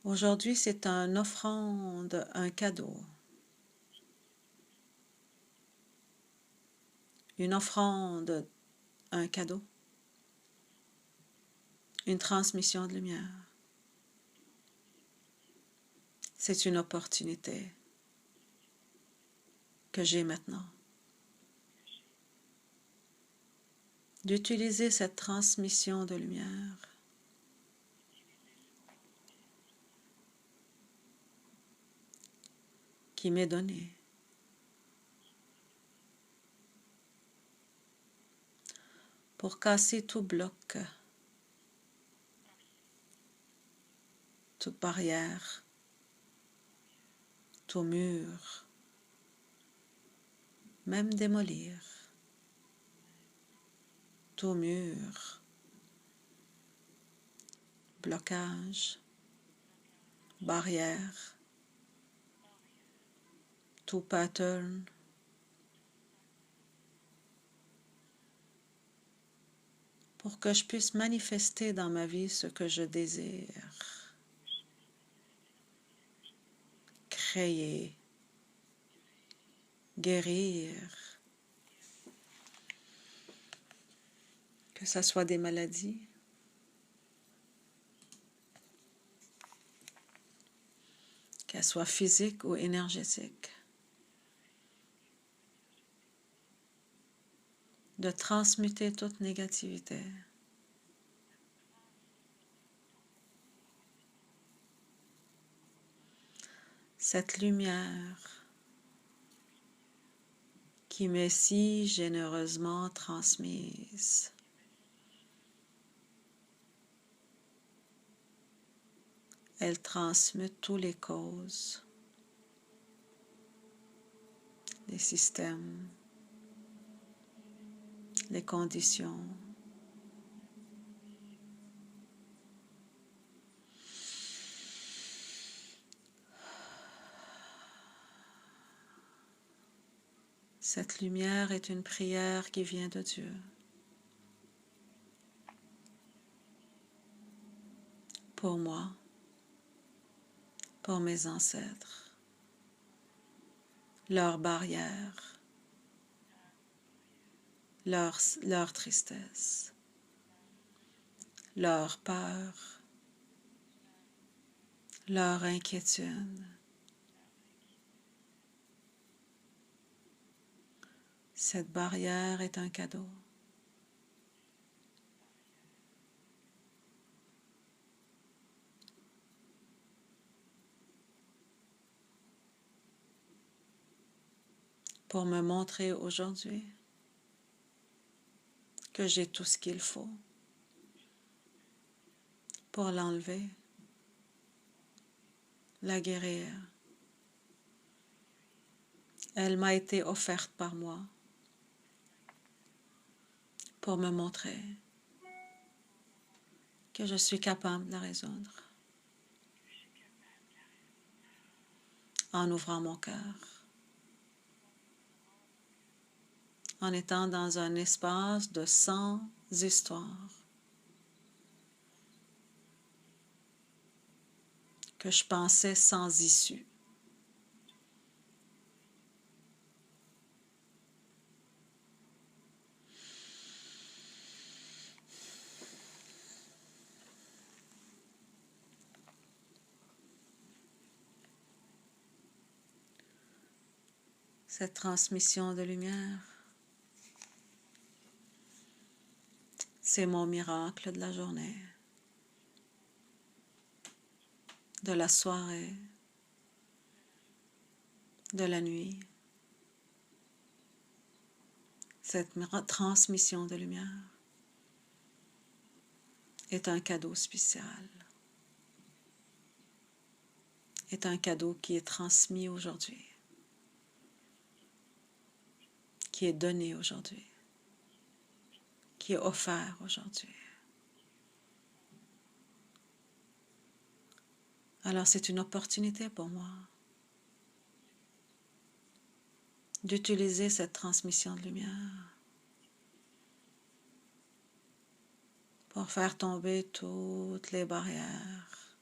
Aujourd'hui, c'est une offrande, un cadeau. Une offrande, un cadeau. Une transmission de lumière. C'est une opportunité que j'ai maintenant d'utiliser cette transmission de lumière qui m'est donnée pour casser tout bloc, toute barrière, tout mur, même démolir tout mur, blocage, barrière, tout pattern, pour que je puisse manifester dans ma vie ce que je désire, créer, guérir, que ce soit des maladies, qu'elles soient physiques ou énergétiques, de transmuter toute négativité. Cette lumière qui m'est si généreusement transmise. Elle transmute tous les causes, les systèmes, les conditions. Cette lumière est une prière qui vient de Dieu. Pour moi, pour mes ancêtres, leurs barrières, leur tristesse, leur peur, leur inquiétude. Cette barrière est un cadeau. Pour me montrer aujourd'hui que j'ai tout ce qu'il faut pour l'enlever, la guérir. Elle m'a été offerte par moi pour me montrer que je suis capable de la résoudre en ouvrant mon cœur, en étant dans un espace de sans histoire, que je pensais sans issue. Cette transmission de lumière, c'est mon miracle de la journée, de la soirée, de la nuit. Cette transmission de lumière est un cadeau spécial, est un cadeau qui est transmis aujourd'hui, qui est donné aujourd'hui, qui est offert aujourd'hui. Alors c'est une opportunité pour moi d'utiliser cette transmission de lumière pour faire tomber toutes les barrières,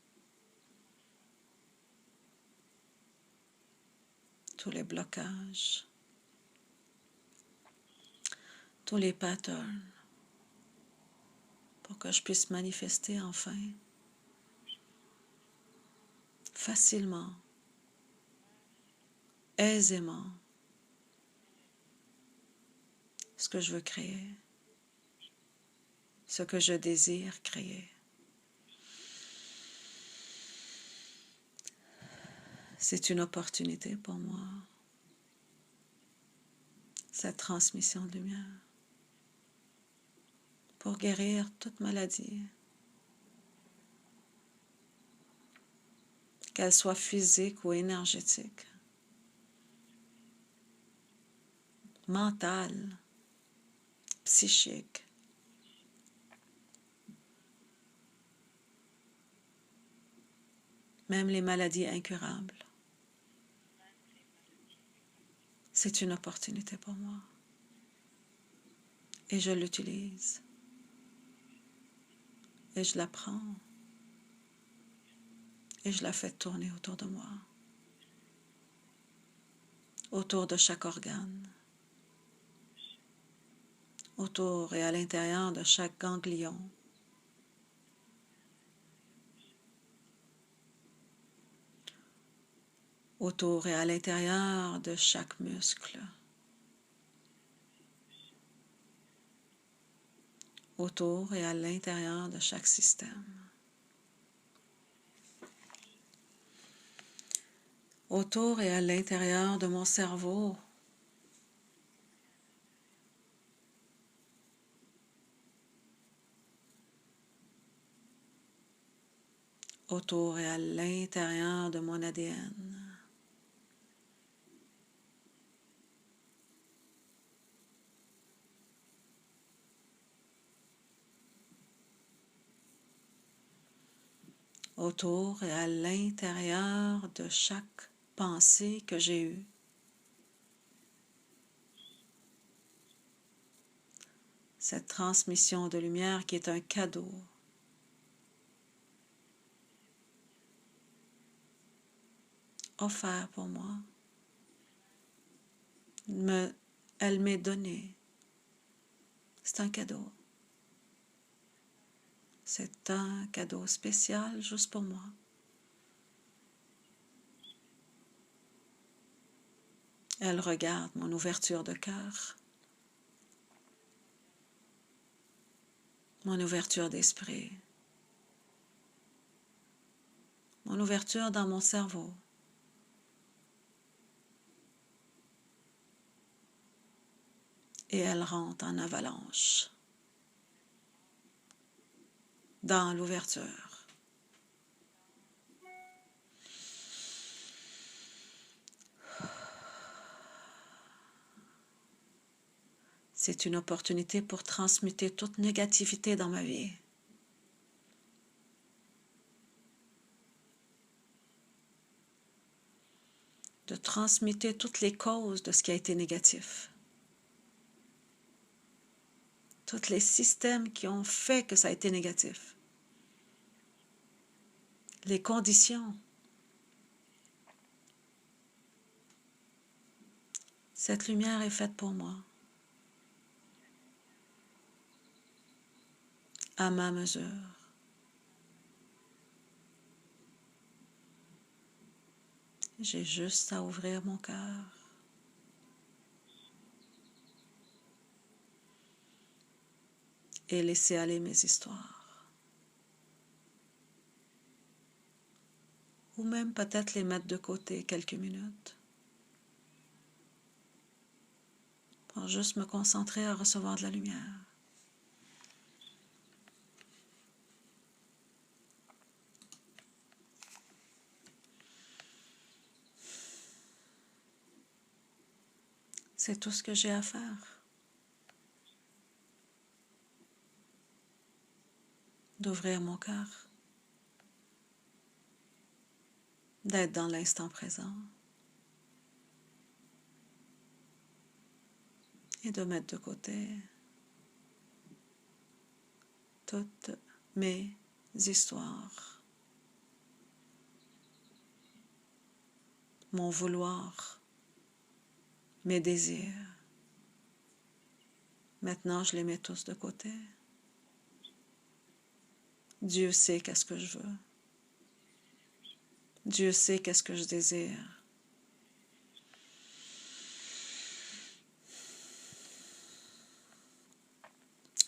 tous les blocages, tous les patterns, pour que je puisse manifester enfin, facilement, aisément, ce que je veux créer, ce que je désire créer. C'est une opportunité pour moi, cette transmission de lumière, pour guérir toute maladie, qu'elle soit physique ou énergétique, mentale, psychique. Même les maladies incurables. C'est une opportunité pour moi. Et je l'utilise. Et je la prends. Et je la fais tourner autour de moi. Autour de chaque organe. Autour et à l'intérieur de chaque ganglion. Autour et à l'intérieur de chaque muscle. Autour et à l'intérieur de chaque système. Autour et à l'intérieur de mon cerveau. Autour et à l'intérieur de mon ADN. Autour et à l'intérieur de chaque pensée que j'ai eue. Cette transmission de lumière qui est un cadeau. Offert pour moi. Elle m'est donnée. C'est un cadeau. C'est un cadeau spécial juste pour moi. Elle regarde mon ouverture de cœur, mon ouverture d'esprit, mon ouverture dans mon cerveau. Et elle rentre en avalanche dans l'ouverture. C'est une opportunité pour transmuter toute négativité dans ma vie. De transmuter toutes les causes de ce qui a été négatif. Tous les systèmes qui ont fait que ça a été négatif. Les conditions. Cette lumière est faite pour moi. À ma mesure. J'ai juste à ouvrir mon cœur. Et laisser aller mes histoires. Ou même peut-être les mettre de côté quelques minutes. Pour juste me concentrer à recevoir de la lumière. C'est tout ce que j'ai à faire. D'ouvrir mon cœur. D'être dans l'instant présent. Et de mettre de côté toutes mes histoires. Mon vouloir mes désirs. Maintenant, je les mets tous de côté. Dieu sait qu'est-ce que je veux. Dieu sait qu'est-ce que je désire.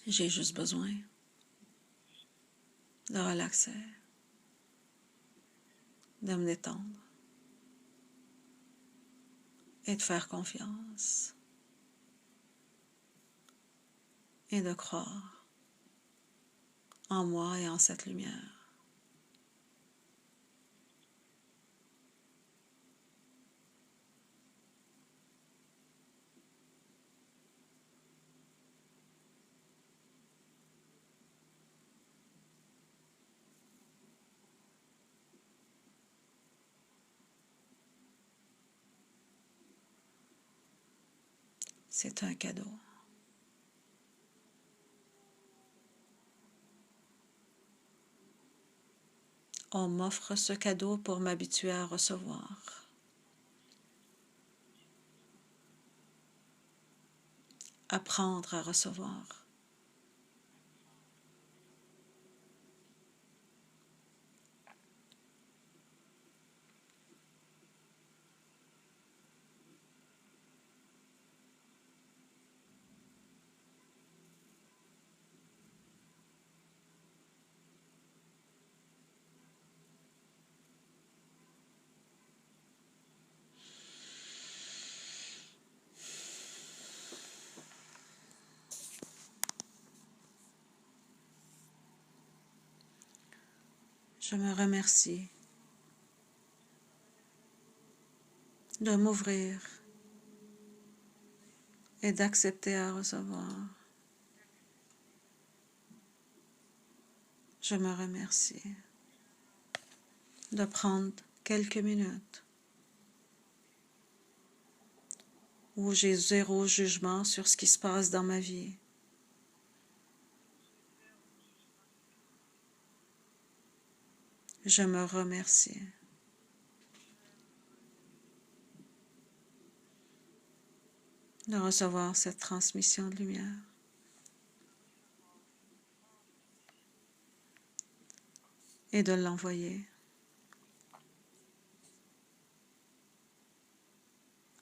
J'ai juste besoin de relaxer, de me détendre et de faire confiance et de croire en moi et en cette lumière. C'est un cadeau. On m'offre ce cadeau pour m'habituer à recevoir. Apprendre à recevoir. Je me remercie de m'ouvrir et d'accepter à recevoir. Je me remercie de prendre quelques minutes où j'ai zéro jugement sur ce qui se passe dans ma vie. Je me remercie. De recevoir cette transmission de lumière. Et de l'envoyer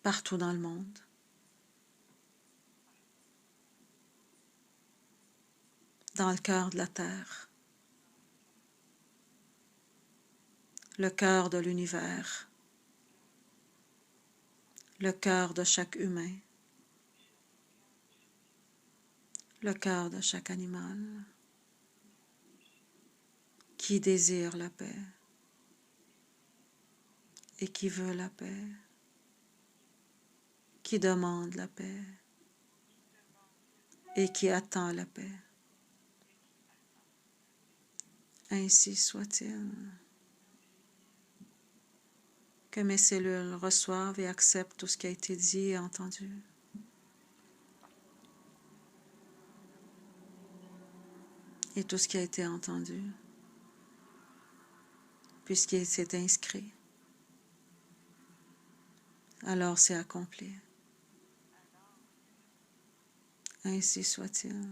partout dans le monde. Dans le cœur de la terre. Le cœur de l'univers. Le cœur de chaque humain. Le cœur de chaque animal qui désire la paix et qui veut la paix, qui demande la paix et qui attend la paix. Ainsi soit-il. Que mes cellules reçoivent et acceptent tout ce qui a été dit et entendu. Et tout ce qui a été entendu, puisqu'il s'est inscrit, alors c'est accompli. Ainsi soit-il.